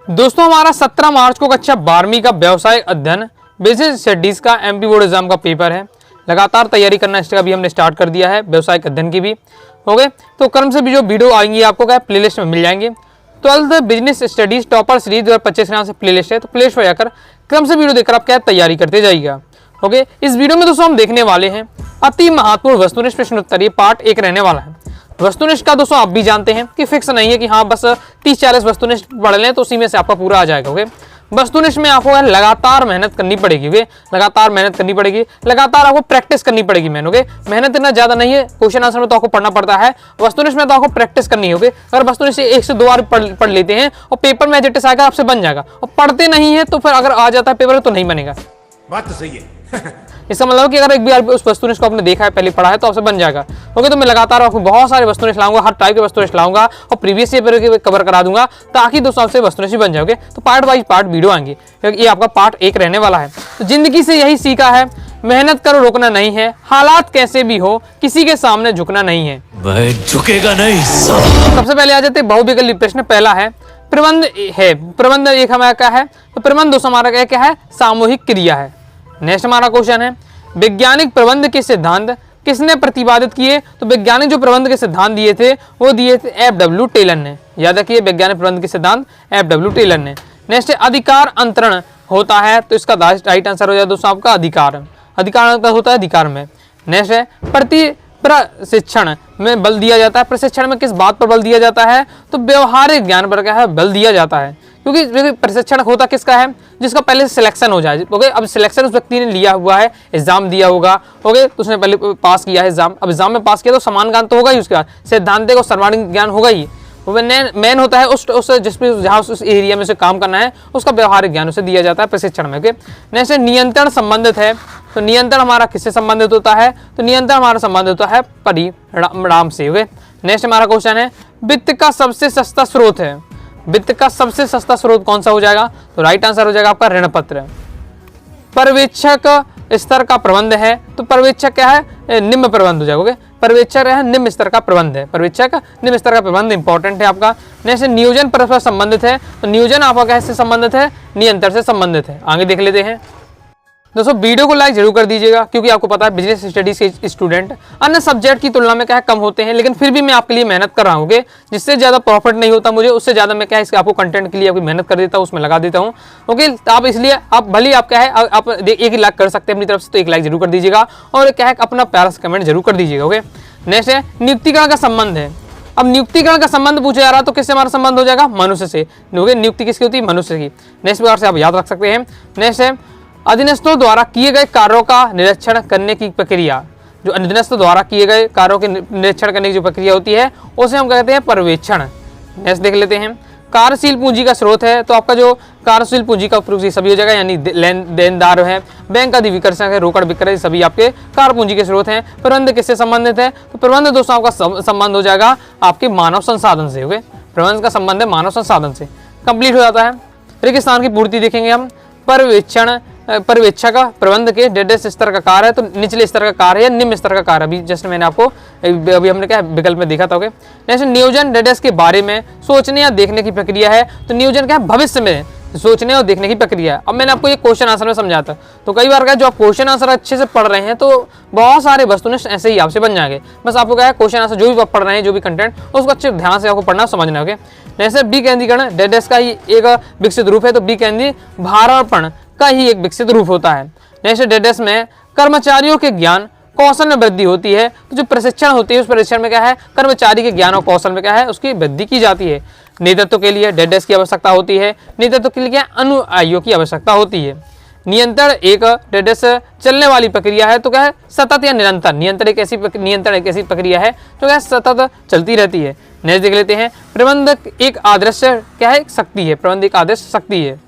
दोस्तों हमारा 17 मार्च को कक्षा 12वीं का व्यवसायिक अध्ययन बिजनेस स्टडीज का एमपी बोर्ड एग्जाम का पेपर है। लगातार तैयारी करना इसका भी हमने स्टार्ट कर दिया है, व्यवसायिक अध्ययन की भी हो गए। तो क्रम से भी जो वीडियो आएंगी आपको क्या प्लेलिस्ट में मिल जाएंगे। 12th business studies topper series 2025 के नाम से प्लेलिस्ट है, तो प्लेलिस्ट पर जाकर क्रम से वीडियो देखकर आप क्या तैयारी करते जाइएगा। ओके, इस वीडियो में दोस्तों हम देखने वाले हैं अति महत्वपूर्ण वस्तुनिष्ठ प्रश्नोत्तर, ये पार्ट 1 रहने वाला है। वस्तुनिष्ठ का दोस्तों आप भी जानते हैं कि फिक्स नहीं है कि हाँ बस 30-40 वस्तुनिष्ठ पढ़ लें तो उसी में से आपका पूरा आ जाएगा। ओके, वस्तुनिष्ठ में आपको लगातार मेहनत करनी पड़ेगी। ओके, लगातार मेहनत करनी पड़ेगी, लगातार आपको प्रैक्टिस करनी पड़ेगी। मैंने ओके, मेहनत इतना ज्यादा नहीं है, क्वेश्चन आंसर में तो आपको पढ़ना पड़ता है, वस्तुनिष्ठ में तो आपको प्रैक्टिस करनी है। ओके, अगर वस्तुनिष्ठ 1 से 2 बार पढ़ लेते हैं और पेपर में एजिटिस आएगा आपसे बन जाएगा, और पढ़ते नहीं है तो फिर अगर आ जाता है पेपर में तो नहीं बनेगा। बात तो सही है। इसका मतलब कि अगर एक बार उस वस्तुनिष्ठ को आपने देखा है, पहले पढ़ा है, तो आपसे बन जाएगा। ओके, तो मैं लगातार आपको बहुत सारे वस्तुनिष्ठ लाऊंगा, हर टाइप के वस्तुनिष्ठ लाऊंगा और प्रीवियस ईयर के कवर करा दूंगा ताकि दोस्तों आपसे वस्तुनिष्ठ बन जाओगे। तो पार्ट वाइज पार्ट वीडियो आएंगे, ये आपका पार्ट 1 रहने वाला है। तो जिंदगी से यही सीखा है, मेहनत करो रोकना नहीं है, हालात कैसे भी हो किसी के सामने झुकना नहीं है। वह झुकेगा नहीं। सबसे पहले आ जाते बहुविकल्पी प्रश्न। पहला है प्रबंध है, प्रबंध एक हमारा क्या है, तो प्रबंध दोस्तों हमारा क्या है, सामूहिक क्रिया है। नेक्स्ट हमारा क्वेश्चन है वैज्ञानिक प्रबंध के सिद्धांत किसने प्रतिपादित किए, तो वैज्ञानिक जो प्रबंध के सिद्धांत दिए थे वो दिए थे एफ.डब्ल्यू. टेलर ने। याद रखिए वैज्ञानिक प्रबंध के सिद्धांत एफ.डब्ल्यू. टेलर ने। नेक्स्ट अधिकार अंतरण होता है, तो इसका राइट आंसर हो जाए दोस्तों आपका अधिकार। अधिकार अंतरण होता है अधिकार में। नेक्स्ट है प्रशिक्षण में बल दिया जाता है, प्रशिक्षण में किस बात पर बल दिया जाता है, तो व्यवहारिक ज्ञान पर क्या है बल दिया जाता है। क्योंकि प्रशिक्षण होता किसका है, जिसका पहले सिलेक्शन हो जाए। ओके, अब सिलेक्शन उस व्यक्ति ने लिया हुआ है, एग्जाम दिया होगा, ओके, तो उसने पहले पास किया है एग्जाम, अब एग्जाम में पास किया तो समान ज्ञान तो होगा ही, उसके बाद सैद्धांतिक और सर्वांगीण ज्ञान होगा ही। मेन होता है उस जिसमें जहाँ उस एरिया में से काम करना है उसका व्यवहारिक ज्ञान उसे दिया जाता है प्रशिक्षण में। ओके, नेक्स्ट नियंत्रण संबंधित है, तो नियंत्रण हमारा किससे संबंधित होता है, तो नियंत्रण हमारा संबंधित होता है परिणाम से। ओके, नेक्स्ट हमारा क्वेश्चन है वित्त का सबसे सस्ता स्रोत है, वित्त का सबसे सस्ता स्रोत कौन सा हो जाएगा, तो राइट आंसर हो जाएगा आपका ऋण पत्र। पर्यवेक्षक स्तर का प्रबंध है, तो पर्यवेक्षक क्या है, निम्न प्रबंध हो जाएगा। ओके, पर्यवेक्षक है निम्न स्तर का प्रबंध है, पर्यवेक्षक निम्न स्तर का प्रबंध इंपॉर्टेंट है आपका। नेक्स्ट नियोजन परस्पर संबंधित है, तो नियोजन आपका कैसे संबंधित है, नियंत्रण से संबंधित है। आगे देख लेते हैं दोस्तों, वीडियो को लाइक जरूर कर दीजिएगा क्योंकि आपको पता है बिजनेस स्टडीज के स्टूडेंट अन्य सब्जेक्ट की तुलना में क्या कम होते हैं, लेकिन फिर भी मैं आपके लिए मेहनत कर रहा हूँ। जिससे ज़्यादा प्रॉफिट नहीं होता मुझे, उससे ज़्यादा मैं क्या है आपको कंटेंट के लिए आपकी मेहनत कर देता हूँ, उसमें लगा देता हूँ। ओके, तो आप इसलिए आप भले आप क्या है आप 1 लाइक कर सकते हैं अपनी तरफ से, तो 1 लाइक जरूर कर दीजिएगा और क्या है अपना प्यारा सा कमेंट जरूर कर दीजिएगा। ओके, नेक्स्ट है नियुक्तिकरण का संबंध है। अब नियुक्तिकरण का संबंध पूछा जा रहा है तो किससे हमारा संबंध हो जाएगा, मनुष्य से। नियुक्ति किसकी होती है, मनुष्य की। नेक्स्ट प्रकार से आप याद रख सकते हैं। नेक्स्ट है अधीनस्थों द्वारा किए गए कार्यों का निरीक्षण करने की प्रक्रिया। जो अधीनस्थों द्वारा किए गए कार्यों के निरीक्षण करने की जो प्रक्रिया होती है उसे हम कहते हैं पर्यवेक्षण। नेक्स्ट देख लेते हैं कार्यशील पूंजी का स्रोत है, तो आपका जो कार्यशील पूंजी का उपयोग सभी हो जाएगा, यानी देनदार है, बैंक अधिविकर्षण है, रोकड़ विक्रय, सभी आपके कार्य पूंजी के स्रोत हैं। प्रबंध किससे संबंधित है, तो प्रबंध दोस्तों आपका संबंध हो जाएगा आपके मानव संसाधन से। ओके, प्रबंध का संबंध है मानव संसाधन से। कंप्लीट हो जाता है। रेगिस्तान की पूर्ति देखेंगे हम। पर्यवेक्षक प्रबंध के डेडेस स्तर का कार्य है, तो निचले स्तर का कार्य है, निम्न स्तर का कार्य। अभी जस्ट मैंने आपको अभी हमने क्या विकल्प में देखा था। ओके, नेक्स्ट नियोजन डेडेस के बारे में सोचने या देखने की प्रक्रिया है, तो नियोजन क्या है भविष्य में सोचने और देखने की प्रक्रिया है। अब मैंने आपको ये क्वेश्चन आंसर में समझा था, तो कई बार क्या जो आप क्वेश्चन आंसर अच्छे से पढ़ रहे हैं तो बहुत सारे वस्तुनिष्ठ ऐसे ही आपसे बन जाएंगे। बस आपको क्या है क्वेश्चन आंसर जो भी आप पढ़ रहे हैं, जो भी कंटेंट, उसको अच्छे ध्यान से आपको पढ़ना समझना। ओके, जैसे बी केंद्रीकरण डेडेस का ही एक विकसित रूप है, तो बी केंद्रीय भारार्पण का ही एक विकसित रूप होता है। नेक्स्ट डेडेस में कर्मचारियों के ज्ञान कौशल में वृद्धि होती है, तो जो प्रशिक्षण होती है उस प्रशिक्षण में क्या है कर्मचारी के ज्ञान और कौशल में क्या है उसकी वृद्धि की जाती है। नेतृत्व के लिए डेडेस की आवश्यकता होती है, नेतृत्व के लिए क्या अनुयायियों की आवश्यकता होती है। नियंत्रण एक डेडेस चलने वाली प्रक्रिया है, तो क्या है सतत या निरंतर। नियंत्रण एक ऐसी प्रक्रिया है जो क्या है सतत चलती रहती है। नेक्स्ट देख लेते हैं प्रबंधक एक आदर्श क्या है शक्ति है, प्रबंध एक आदर्श शक्ति है।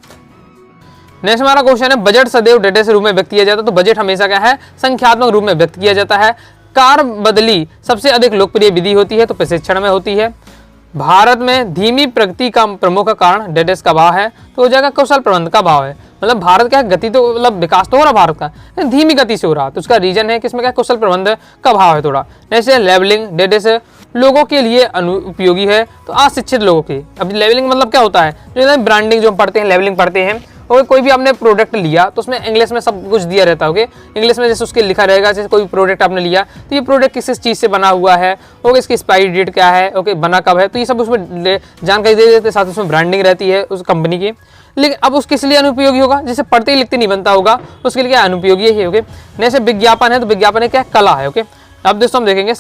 नेक्स्ट हमारा क्वेश्चन है बजट सदैव डेटा से रूप में व्यक्त किया जाता है, तो बजट हमेशा क्या है संख्यात्मक रूप में व्यक्त किया जाता है। कार बदली सबसे अधिक लोकप्रिय विधि होती है, तो प्रशिक्षण में होती है। भारत में धीमी प्रगति का प्रमुख कारण डेडेस का भाव है, तो हो जाएगा कौशल प्रबंध का भाव है। मतलब भारत का गति तो मतलब विकास तो हो रहा भारत का, धीमी गति से हो रहा, तो उसका रीजन है कि इसमें क्या कौशल प्रबंध का भाव है थोड़ा। नेक्स्ट है लेवलिंग डेडेस लोगों के लिए अनुपयोगी है तो अशिक्षित लोगों के। अब लेवलिंग मतलब क्या होता है, जो ब्रांडिंग जो हम पढ़ते हैं, लेवलिंग पढ़ते हैं, और कोई भी आपने प्रोडक्ट लिया तो उसमें इंग्लिश में सब कुछ दिया रहता है। ओके, इंग्लिश में जैसे उसके लिखा रहेगा, जैसे कोई प्रोडक्ट आपने लिया तो ये प्रोडक्ट किस चीज़ से बना हुआ है, ओके, इसकी एक्सपायरी डेट क्या है, ओके, बना कब है, तो ये सब उसमें जानकारी दे देते, साथ उसमें ब्रांडिंग रहती है उस कंपनी की। लेकिन अब उसके लिए अनुपयोगी होगा, जिसे पढ़ते ही लिखते नहीं बनता होगा, उसके लिए क्या अनुपयोगी है। ओके, जैसे विज्ञापन है तो विज्ञापन क्या कला है। ओके, अब दोस्तों हम देखेंगे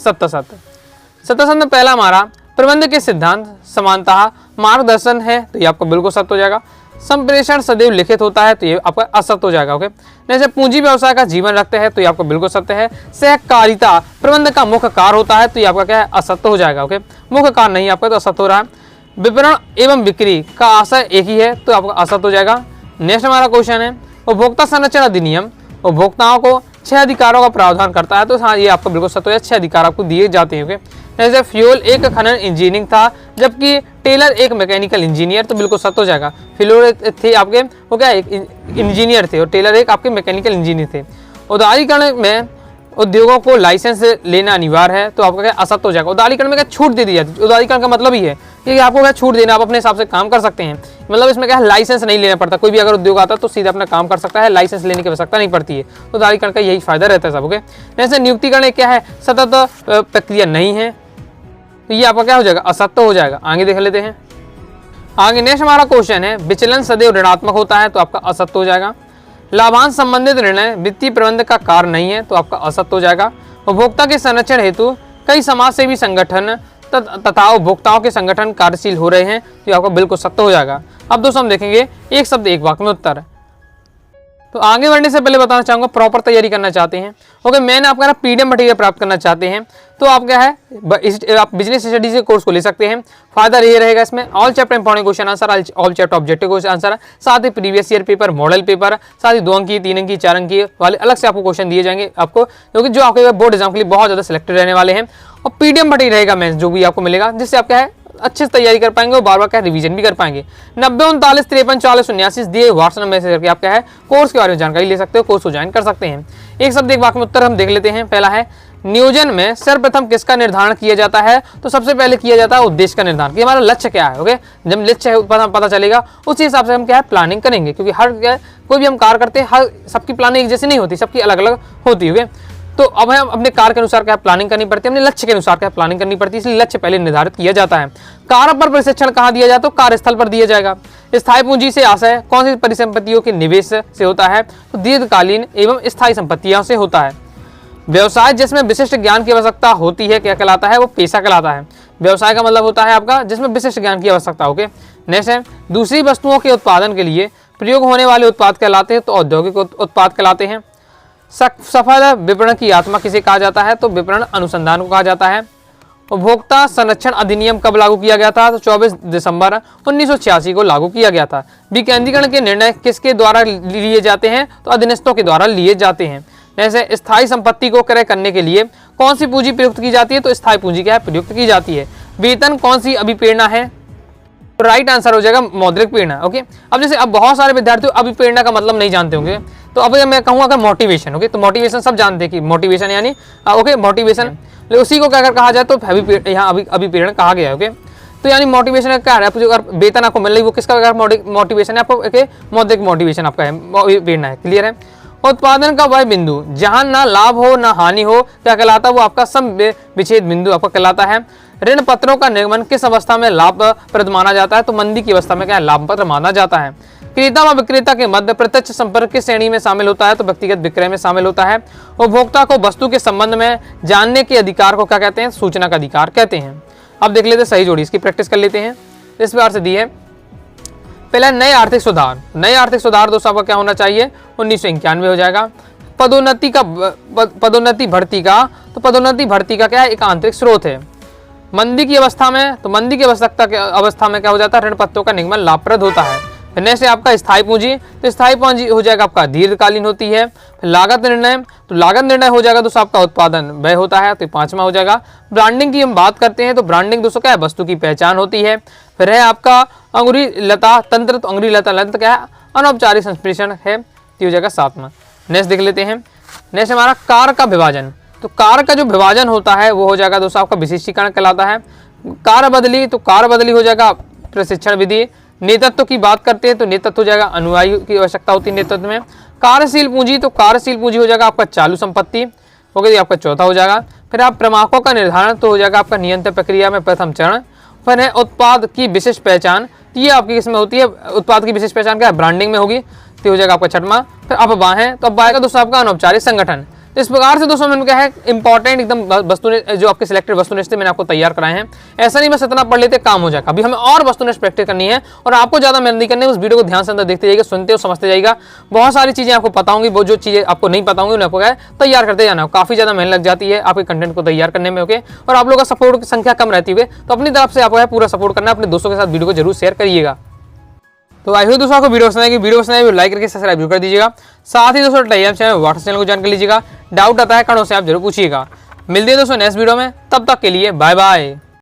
सत्य में पहला हमारा प्रबंध के सिद्धांत समानतः मार्गदर्शन है तो ये आपको बिल्कुल सत्य हो जाएगा। संप्रेषण सदैव लिखित होता है तो ये आपका असत्य हो जाएगा। ओके, जैसे पूंजी व्यवसाय का जीवन रखते हैं तो ये आपको बिल्कुल सत्य है। सहकारिता प्रबंध का मुख्य कार्य होता है तो ये आपका क्या है, असत्य हो जाएगा। ओके, मुख्य कार्य नहीं आपका तो असत्य हो रहा है। विपणन एवं बिक्री का आशय एक ही है तो आपका असत्य हो जाएगा। नेक्स्ट हमारा क्वेश्चन है उपभोक्ता संरक्षण अधिनियम उपभोक्ताओं को 6 अधिकारों का प्रावधान करता है तो हाँ ये आपको बिल्कुल सत्य है, 6 अधिकार आपको दिए जाते हैं। ओके, जैसे फ्यूल एक खनन इंजीनियरिंग था जबकि टेलर एक मैकेनिकल इंजीनियर तो बिल्कुल सत्य हो जाएगा। फ्यूल थे आपके वो क्या एक इंजीनियर थे और टेलर एक आपके मैकेनिकल इंजीनियर थे। उदारीकरण में उद्योगों को लाइसेंस लेना अनिवार्य है तो आपका क्या असत्य हो जाएगा। उदारीकरण में क्या छूट दे दी जाती है, उदारीकरण का मतलब ही है कि आपको क्या छूट देना, आप अपने हिसाब से काम कर सकते हैं, मतलब इसमें क्या है लाइसेंस नहीं लेना पड़ता। कोई भी अगर उद्योग आता है तो सीधा अपना काम कर सकता है, लाइसेंस लेने की आवश्यकता नहीं पड़ती है। उदारीकरण का यही फायदा रहता है सब। ओके, जैसे नियुक्तिकरण क्या है, सतत प्रक्रिया नहीं है तो ये आपका क्या हो जाएगा, असत्य हो जाएगा। आगे देख लेते हैं। आगे नेक्स्ट हमारा क्वेश्चन है विचलन सदैव ऋणात्मक होता है तो आपका असत्य हो जाएगा। लाभांश संबंधित निर्णय वित्तीय प्रबंध का कार्य नहीं है तो आपका असत्य हो जाएगा। उपभोक्ता के संरक्षण हेतु कई समाज सेवी संगठन तथा उपभोक्ताओं के संगठन कार्यशील हो रहे हैं तो आपका बिल्कुल सत्य हो जाएगा। अब दोस्तों हम देखेंगे एक शब्द एक वाक्य में उत्तर। तो आगे बढ़ने से पहले बताना चाहूंगा प्रॉपर तैयारी करना चाहते हैं, ओके, मैंने आपका पीडीएफ मटेरियल प्राप्त करना चाहते हैं तो आप क्या है आप बिजनेस स्टडीज के कोर्स को ले सकते हैं। फायदा ये रहेगा इसमें all chapter important question answer, all chapter objective question answer, साथ ही previous year paper, model paper, साथ ही 2 अंक की, 3 अंक की, 4 अंक की वाले अलग से आपको क्वेश्चन दिए जाएंगे आपको, क्योंकि जो आपके बोर्ड एग्जाम के लिए बहुत ज्यादा सिलेक्टेड रहने वाले हैं। और पीडीएफ मटेरियल रहेगा मैं जो भी आपको मिलेगा, जिससे आप क्या है अच्छे से तैयारी कर पाएंगे और बार बार क्या रिवीजन भी कर पाएंगे। 90 39 53 40 79 दिए व्हाट्सएप मैसेज करके आप क्या है कोर्स के बारे में जानकारी ले सकते हो, कोर्स को ज्वाइन कर सकते हैं। एक शब्द एक वाक्य में उत्तर हम देख लेते हैं। पहला है नियोजन में सर्वप्रथम किसका निर्धारण किया जाता है तो सबसे पहले किया जाता है उद्देश्य का निर्धारण कि हमारा लक्ष्य क्या है। ओके, जब लक्ष्य पता चलेगा उसी हिसाब से हम क्या है प्लानिंग करेंगे, क्योंकि हर कोई भी हम कार्य करते हैं हर सबकी प्लानिंग एक जैसी नहीं होती, सबकी अलग अलग होती है। तो अब हम अपने कार्य के अनुसार क्या प्लानिंग करनी पड़ती है, अपने लक्ष्य के अनुसार क्या प्लानिंग करनी पड़ती है, इसलिए लक्ष्य पहले निर्धारित किया जाता है। कार्य पर प्रशिक्षण कहाँ दिया जाता है तो कार्यस्थल पर दिया जाएगा। स्थायी पूंजी से आशय कौन सी परिसंपत्तियों के निवेश से होता है तो दीर्घकालीन एवं स्थायी संपत्तियों से होता है। व्यवसाय जिसमें विशिष्ट ज्ञान की आवश्यकता होती है क्या कहलाता है, वो पेशा कहलाता है। व्यवसाय का मतलब होता है आपका जिसमें विशिष्ट ज्ञान की आवश्यकता। ओके, नेक्स्ट है दूसरी वस्तुओं के उत्पादन के लिए प्रयोग होने वाले उत्पाद कहलाते हैं तो औद्योगिक उत्पाद कहलाते हैं। सफल विपणन की आत्मा किसे कहा जाता है तो विपणन अनुसंधान को कहा जाता है। उपभोक्ता संरक्षण अधिनियम कब लागू किया गया था तो 24 दिसंबर 1986 को लागू किया गया था। विकेंद्रीकरण के निर्णय किसके द्वारा लिए जाते हैं तो अधीनस्थों के द्वारा लिए जाते हैं। जैसे स्थायी संपत्ति को क्रय करने के लिए कौन सी पूंजी प्रयुक्त की जाती है तो स्थायी पूंजी क्या है प्रयुक्त की जाती है। वेतन कौन सी अभिप्रेरणा है तो राइट आंसर हो जाएगा मौद्रिक प्रेरणा। ओके, अब जैसे अब बहुत सारे विद्यार्थी अभिप्रेरणा का मतलब नहीं जानते होंगे तो अब मैं कहूँगा अगर मोटिवेशन। ओके, तो मोटिवेशन सब जानते हैं कि मोटिवेशन यानी ओके मोटिवेशन उसी को क्या अगर कहा जाए तो यहाँ अभिप्रेरण कहा गया है। ओके, तो यानी मोटिवेशन क्या है अगर वेतन आपको मिल रही वो किसका मोटिवेशन है आपको मौद्रिक मोटिवेशन आपका है, प्रेरणा है। क्लियर है। उत्पादन का वह बिंदु जहां ना लाभ हो ना हानि हो क्या कहलाता है वो आपका सम विच्छेद बिंदु आपका कहलाता है। ऋण पत्रों का निर्गमन किस अवस्था में लाभप्रद माना जाता है तो मंदी की अवस्था में क्या लाभप्रद माना जाता है। क्रेता व विक्रेता के मध्य प्रत्यक्ष संपर्क किस श्रेणी में शामिल होता है तो व्यक्तिगत विक्रय में शामिल होता है। उपभोक्ता को वस्तु के संबंध में जानने के अधिकार को क्या कहते हैं सूचना का अधिकार कहते हैं। अब देख लेते हैं सही जोड़ी, इसकी प्रैक्टिस कर लेते हैं। इस प्रकार से दी है पहला नए आर्थिक सुधार। नए आर्थिक सुधार दोस्तों आपका क्या होना चाहिए 1991 हो जाएगा। पदोन्नति भर्ती का तो पदोन्नति भर्ती का क्या है एक आंतरिक स्रोत है। मंदी की अवस्था में तो मंदी की अवस्था में क्या हो जाता है ऋण पत्रों का निगमन लाभप्रद होता है। फिर से आपका स्थायी पूंजी तो स्थायी पूंजी हो जाएगा आपका दीर्घकालीन होती है। लागत निर्णय तो लागत निर्णय हो जाएगा दोस्तों आपका उत्पादन व्यय होता है तो 5वां हो जाएगा। ब्रांडिंग की हम बात करते हैं तो ब्रांडिंग दोस्तों क्या है वस्तु की पहचान होती है। फिर है आपका अंगुरी लता तंत्र तो अंगुरी लता तंत्र क्या है अनौपचारिक संप्रेषण है तो हो जाएगा 7वां। नेक्स्ट देख लेते हैं। नेक्स्ट हमारा कार्य का विभाजन। तो कार्य का जो विभाजन होता है वो हो जाएगा दोस्तों आपका विशिष्टीकरण कहलाता है। कार्य बदली, तो कार्य बदली हो जाएगा प्रशिक्षण विधि। नेतृत्व की बात करते हैं तो नेतृत्व हो जाएगा अनुयायी की आवश्यकता होती है नेतृत्व में। कार्यशील पूंजी, तो कार्यशील पूंजी हो जाएगा आपका चालू संपत्ति, हो गया आपका चौथा हो जाएगा। फिर आप प्रमाणकों का निर्धारण, तो हो जाएगा आपका नियंत्रण प्रक्रिया में प्रथम चरण। फिर है उत्पाद की विशिष्ट पहचान, तो ये आपकी किसमें होती है, उत्पाद की विशिष्ट पहचान क्या है, ब्रांडिंग में होगी, तो हो जाएगा आपका छठवां। फिर अफवाह है, तो अफवाह का दोस्तों आपका अनौपचारिक संगठन। तो इस प्रकार से दोस्तों मैंने क्या है इंपॉर्टेंट एकदम वस्तुनिष्ठ जो आपके सिलेक्टेड वस्तुनिष्ठ मैंने आपको तैयार कराए हैं। ऐसा नहीं बस इतना पढ़ लेते काम हो जाएगा, अभी हमें और वस्तुनिष्ठ प्रैक्टिस करनी है और आपको ज़्यादा मेहनत नहीं करनी है। उस वीडियो को ध्यान से अंदर देखते जाइएगा, सुनते हो समझते जाइएगा, बहुत सारी चीज़ें आपको पता होंगी, वो जो चीज़ें आपको नहीं पता होंगी उन्हें आपको क्या है तैयार करते जाना। काफ़ी ज़्यादा मेहनत लग जाती है आपके कंटेंट को तैयार करने में, ओके। और आप लोगों का सपोर्ट की संख्या कम रहती है, तो अपनी तरफ से आपको है पूरा सपोर्ट करना है। अपने दोस्तों के साथ वीडियो को जरूर शेयर करिएगा। तो आई होप दोस्तों आपको वीडियो पसंद आएगी, वीडियो पसंद आएगी लाइक करके सब्सक्राइब जरूर कर दीजिएगा। साथ ही दोस्तों टेलीग्राम चैनल व्हाट्सएप चैनल को ज्वाइन कर लीजिएगा। डाउट आता है कणों से आप जरूर पूछिएगा। मिलते हैं दोस्तों नेक्स्ट वीडियो में, तब तक के लिए बाय बाय।